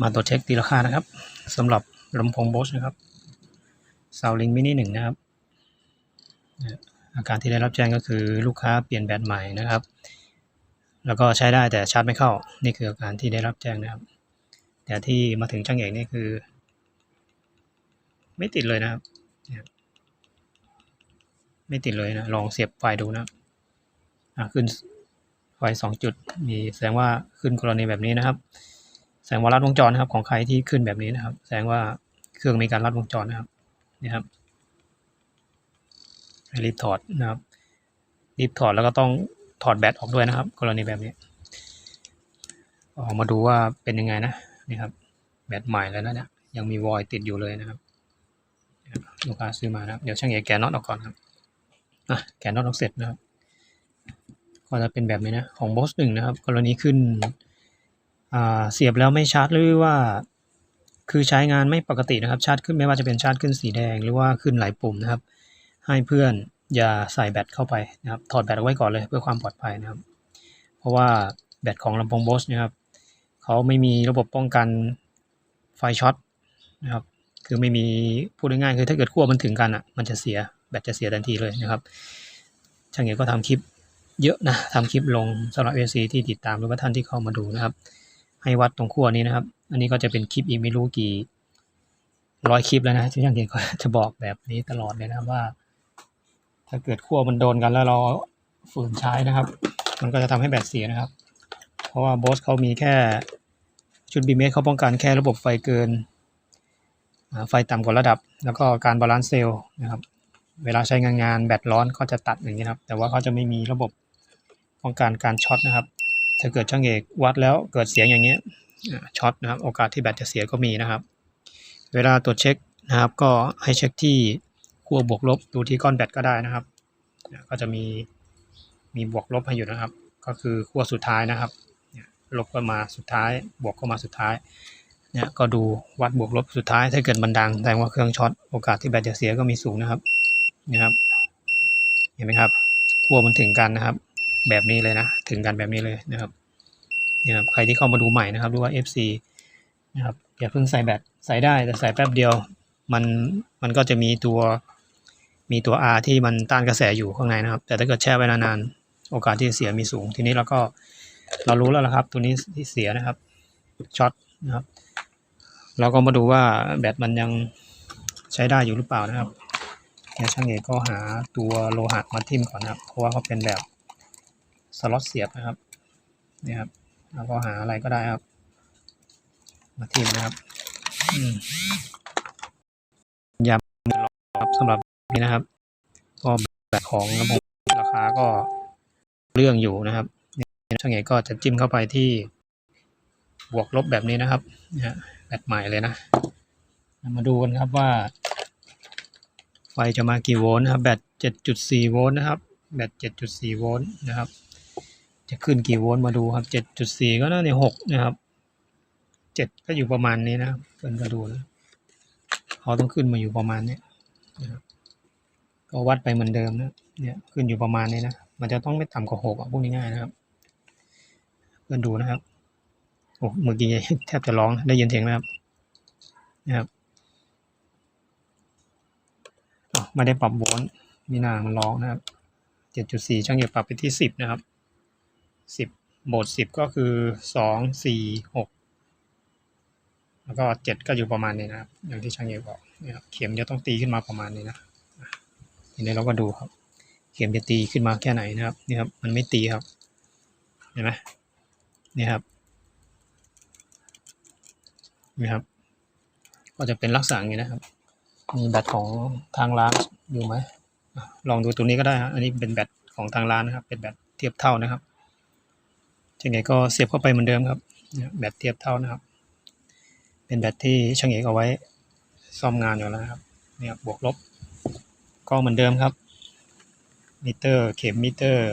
มาตรวจเช็คตีราคานะครับสำหรับลำโพง Bose นะครับ SoundLink Mini 1นะครับอาการที่ได้รับแจ้งก็คือลูกค้าเปลี่ยนแบตใหม่นะครับแล้วก็ใช้ได้แต่ชาร์จไม่เข้านี่คืออาการที่ได้รับแจ้งนะครับแต่ที่มาถึงช่างเอกนี่คือไม่ติดเลยนะครับไม่ติดเลยนะลองเสียบไฟดูนะครับขึ้นไฟ2จุดมีแสดงว่าขึ้นกรณีแบบนี้นะครับแสดงว่าลัดวงจรนะครับของใครที่ขึ้นแบบนี้นะครับแสดงว่าเครื่องมีการลัดวงจรนะครับนี่ครับรีบถอดนะครับรีบถอดแล้วก็ต้องถอดแบตออกด้วยนะครับกรณีแบบนี้ออกมาดูว่าเป็นยังไงนะนี่ครับแบตใหม่แล้วนะเนี่ยยังมีวอยติดอยู่เลยนะครับลูกค้าซื้อมานะครับเดี๋ยวช่างเอกแกะน็อตออกก่อนครับแกะน็อตออกเสร็จนะครับก็จะเป็นแบบนี้นะของ Bose 1นะครับกรณีขึ้นเสียบแล้วไม่ชาร์จหรือว่าคือใช้งานไม่ปกตินะครับชาร์จขึ้นไม่ว่าจะเป็นชาร์จขึ้นสีแดงหรือว่าขึ้นหลายปุ่มนะครับให้เพื่อนอย่าใส่แบตเข้าไปนะครับถอดแบตเอาไว้ก่อนเลยเพื่อความปลอดภัยนะครับเพราะว่าแบตของลำโพง Bose นะครับเขาไม่มีระบบป้องกันไฟช็อตนะครับคือไม่มีพูดง่ายๆคือถ้าเกิดขั้วมันถึงกันมันจะเสียแบตจะเสียทันทีเลยนะครับช่างเอกก็ทำคลิปเยอะนะทำคลิปลงสำหรับ FC ที่ติดตามหรือว่าท่านที่เข้ามาดูนะครับให้วัดตรงขั้วนี้นะครับอันนี้ก็จะเป็นคลิปอีกไม่รู้กี่ร้อยคลิปแล้วนะที่ช่างเอกก็จะบอกแบบนี้ตลอดเลยนะว่าถ้าเกิดขั้วมันโดนกันแล้วเราฝืนใช้นะครับมันก็จะทำให้แบตเสียนะครับเพราะว่า Bose เขามีแค่ชุด BMS เขาป้องกันแค่ระบบไฟเกินไฟต่ำกว่าระดับแล้วก็การบาลานซ์เซลล์นะครับเวลาใช้งานแบตร้อนก็จะตัดอย่างนี้ครับแต่ว่าเขาจะไม่มีระบบป้องกันการช็อตนะครับถ้าเกิดช่างเอกวัดแล้วเกิดเสียงอย่างนี้ช็อตนะครับโอกาสที่แบตจะเสียก็มีนะครับเวลาตรวจเช็คนะครับก็ให้เช็คที่ขั้วบวกลบดูที่ก้อนแบตก็ได้นะครับก็จะมีบวกลบให้อยู่นะครับก็คือขั้วสุดท้ายนะครับลบก็มาสุดท้ายบวกก็มาสุดท้ายเนี่ยก็ดูวัดบวกลบสุดท้ายถ้าเกิดมันดังแสดงว่าเครื่องช็อตโอกาสที่แบตจะเสียก็มีสูงนะครับนี่ครับเห็นไหมครับขั้วมันถึงกันนะครับแบบนี้เลยนะถึงกันแบบนี้เลยนะครับเนี่ยครับใครที่เข้ามาดูใหม่นะครับหรือว่า FC นะครับอย่าเพิ่งใส่แบตใส่ได้แต่ใส่แป๊บเดียวมันก็จะมีตัว R ที่มันต้านกระแสอยู่ข้างในนะครับแต่ถ้าเกิดแช่ไว้นานๆโอกาสที่จะเสียมีสูงทีนี้เรารู้แล้วละครับตัวนี้ที่เสียนะครับช็อตนะครับเราก็มาดูว่าแบตมันยังใช้ได้อยู่หรือเปล่านะครับเดี๋ยวช่างเอกก็หาตัวโลหะมาทิ่มก่อนนะครับเพราะว่าเขาเป็นแบบสล็อตเสียบนะครับนี่ครับแล้วก็หาอะไรก็ได้ครับมาทิ่มนะครับย้ำครับสำหรับนี้นะครับก็แบบของลำโพงราคาก็เรื่องอยู่นะครับช่างเอกก็จะจิ้มเข้าไปที่บวกลบแบบนี้นะครับแบตใหม่เลยนะมาดูกันครับว่าไฟจะมากี่โวลต์นะครับแบต 7.4 โวลต์นะครับแบต 7.4 โวลต์นะครับจะขึ้นกี่โวลต์มาดูครับ 7.4 ก็น่าจะ6นะครับ7ก็อยู่ประมาณนี้นะครับเพื่อนก็ดูนะเขาต้องขึ้นมาอยู่ประมาณนี้นะครับก็วัดไปเหมือนเดิมนะเนี่ยขึ้นอยู่ประมาณนี้นะมันจะต้องไม่ต่ำกว่า6พูดง่ายๆนะครับเพื่อนดูนะครับโอ้เมื่อกี้แทบจะร้องได้ยินเสียงนะครับไม่ได้ปรับโวลต์มีหน้ามันร้องนะครับ 7.4 ช่างเอกปรับไปที่10นะครับ10โหมด10ก็คือ2 4 6แล้วก็7ก็อยู่ประมาณนี้นะครับอย่างที่ช่างเอกบอกเนี่ยเข็มจะต้องตีขึ้นมาประมาณนี้นะทีนี้เราก็ดูครับเข็มจะตีขึ้นมาแค่ไหนนะครับนี่ครับมันไม่ตีครับเห็นไหมนี่ครับนี่ครับก็จะเป็นลักษณะอย่างนี้นะครับมีแบตของทางร้านอยู่ไหมลองดูตัวนี้ก็ได้ครับอันนี้เป็นแบตของทางร้านนะครับเป็นแบตเทียบเท่านะครับช่างเอกก็เสียบเข้าไปเหมือนเดิมครับแบตเทียบเท่านะครับเป็นแบตที่ช่างเอกเอาไว้ซ่อมงานอยู่แล้วนะครับเนี่ยบวกลบก็เหมือนเดิมครับมิเตอร์เข็มมิเตอร์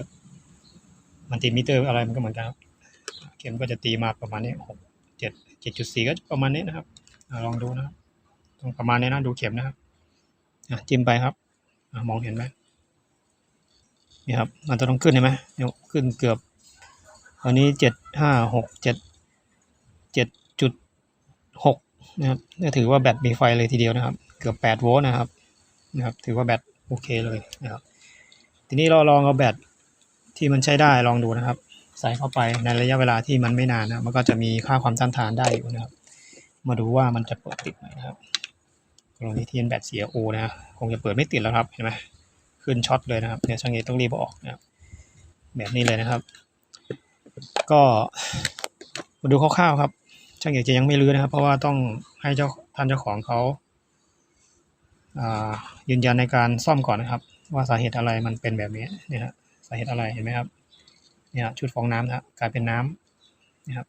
มัลติมิเตอร์อะไรมันก็เหมือนกันครับเข็มก็จะตีมาประมาณนี้7.4ก็ประมาณนี้นะครับลองดูนะครับตรงประมาณนี้นะดูเข็มนะครับจิ้มไปครับมองเห็นไหมนี่ครับมันจะต้องขึ้นเห็นไหมขึ้นเกือบตอนนี้7.5 6 7 7 6นะครับก็ถือว่าแบตมีไฟเลยทีเดียวนะครับเกือบ8โวลต์นะครับถือว่าแบตโอเคเลยนะครับทีนี้เราลองเอาแบตที่มันใช้ได้ลองดูนะครับใส่เข้าไปในระยะเวลาที่มันไม่นานนะมันก็จะมีค่าความต้านทานได้อยู่นะครับมาดูว่ามันจะเปิดติดไหมนะครับกรณีที่แบตเสีย O นะคงจะเปิดไม่ติดแล้วครับเห็นไหมขึ้นช็อตเลยนะครับเนี่ยช่างเอกต้องรีบออกนะครับแบบนี้เลยนะครับ ก็มาดูคร่าวๆครับช่างเอกจะยังไม่รื้อนะครับเพราะว่าต้องให้ท่านเจ้าของเขายืนยันในการซ่อมก่อนนะครับว่าสาเหตุอะไรมันเป็นแบบนี้เนี่ยฮะสาเหตุอะไรเห็นไหมครับเนี่ยชุดฟองน้ำนะครับกลายเป็นน้ำนะครับ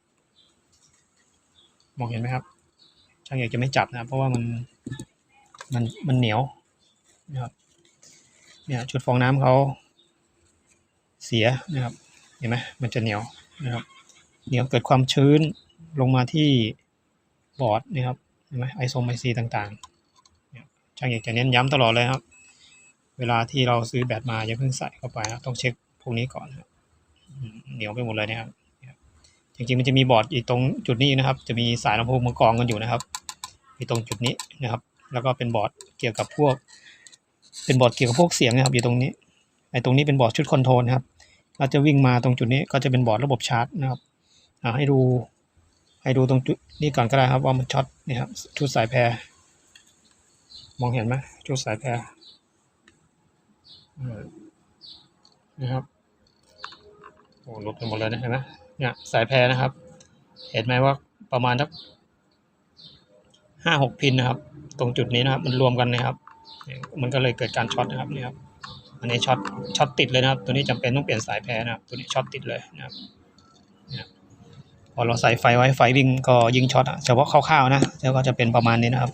มองเห็นไหมครับช่างเอกจะไม่จับนะครับเพราะว่ามันเหนียวนะครับเนี่ยชุดฟองน้ำเขาเสียนะครับเห็นไหมมันจะเหนียวนะครับเหนียวเกิดความชื้นลงมาที่บอร์ดนะครับเห็นไหมไอซีต่างๆช่างเอกจะเน้นย้ำตลอดเลยครับเวลาที่เราซื้อแบตมาอย่าเพิ่งใส่เข้าไปนะต้องเช็คพวกนี้ก่อนครับเหนียวไปหมดเลยนะครับจริงๆมันจะมีบอร์ดอีกตรงจุดนี้นะครับจะมีสายลำโพงมากองกันอยู่นะครับที่ตรงจุดนี้นะครับแล้วก็เป็นบอร์ดเกี่ยวกับพวกเสียงนะครับอยู่ตรงนี้ไอ้ตรงนี้เป็นบอร์ดชุดคอนโทรลครับเราจะวิ่งมาตรงจุดนี้ก็จะเป็นบอร์ดระบบชาร์จนะครับให้ดูตรงจุดนี้ก่อนก็ได้ครับว่ามันช็อตนี่ครับชุดสายแพรมองเห็นไหมชุดสายแพรนะครับโอ้ลดไปหมดเลยนะเห็นไหมเนี่ยสายแพรนะครับเห็นไหมว่าประมาณสัก5-6 พินนะครับตรงจุดนี้นะครับมันรวมกันนะครับมันก็เลยเกิดการช็อตนะครับนี่ครับอันนี้ช็อตติดเลยนะครับตัวนี้จำเป็นต้องเปลี่ยนสายแพรนะครับตัวนี้ช็อตติดเลยนะครับพอเราใส่ไฟไว้ไฟวิ่งก็ยิงช็อตเฉพาะคร่าวๆนะแล้วก็จะเป็นประมาณนี้นะครับ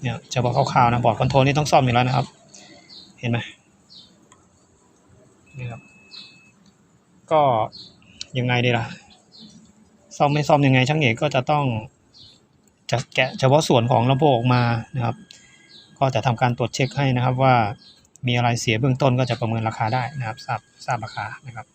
เนี่ยเฉพาะคร่าวๆนะบอร์ดคอนโทรลนี่ต้องซ่อมอยู่แล้วนะครับเห็นไหมนี่ครับก็ยังไงดีล่ะซ่อมไม่ซ่อมยังไงช่างเอกก็จะต้องจะแกะเฉพาะส่วนของลำโพงออกมานะครับก็จะทำการตรวจเช็คให้นะครับว่ามีอะไรเสียเบื้องต้นก็จะประเมินราคาได้นะครับทราบราคานะครับ